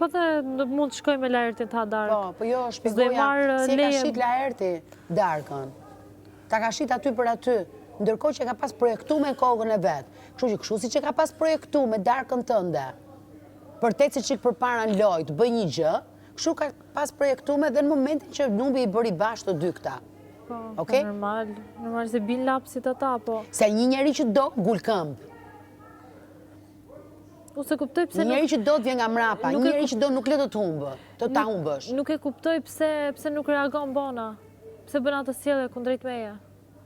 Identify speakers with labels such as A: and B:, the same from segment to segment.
A: Po dhe mund të shkoj me Laertin ta Dark.
B: Po jo, shpjegoja se ka shit Laerti Darkën. Ta ka shit aty për aty, ndërkohë që ka pas projektu me kokën e vetë. Kështu si që ka pas projektu me Darkën tënde, për te që qikë për para në lojtë, bëj një gjë, kështu ka pas projektu me dhe në momentin që numbi i bëri bashkë të dy këta.
A: Po, normal se bin lapsit ata, po.
B: Se një njeri që do, gull këmbë.
A: Ose kuptoj pse
B: njeri që do të vjen nga mrapa, një njeri që do nuk le të të humbë, të ta humbësh.
A: Nuk e kuptoj pse nuk reagon Bona, pse bën atë sjellje kundrejt meje.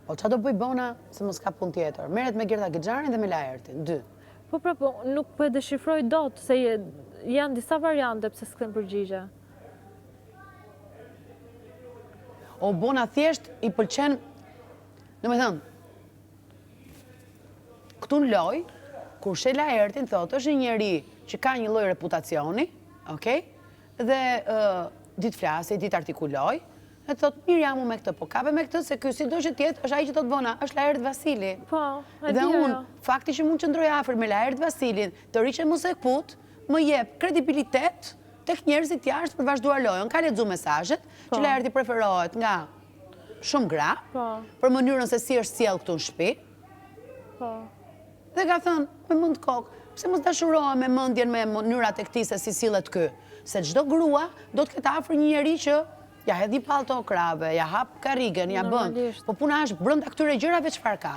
B: Po çfarë do bëj Bona se mos ka punë tjetër? Merret me Gerta Gexharin dhe me Laertin, dy.
A: Po nuk po e deshifroj dot se janë disa variante pse s'kem përgjigje.
B: O Bona thjesht i pëlqen, domethënë, këtu në loj, kur she Laertin thotë është një njeri që ka një lloj reputacioni, okay? Dhe ditë flasi, ditë artikuloj, e thotë mirë jam me këtë, po kape me këtë se ky sido që tjetë është ai që thotë Bona, është Laert Vasili.
A: Po, e
B: dhe
A: di
B: unë, fakti që mund qëndroj afër me Laert Vasilin, të riqe mos e kput, më jep kredibilitet tek njerëzit jashtë për vazhduar lojën. Ka lexuar mesazhet që Laerti preferohet nga shumë gra, për mënyrën se si është sjell këtu në shtëpi.
A: Po.
B: Dhe ka thënë, me mend kokë, pse mos dashurohem me mendjen me mënyrat e këtij se si sillet ky? Se çdo grua do të ketë afër një njeri që ja hedhi pallto krave, ja hap karrigen, ja bën. Po puna është brenda këtyre gjërave çfarë ka?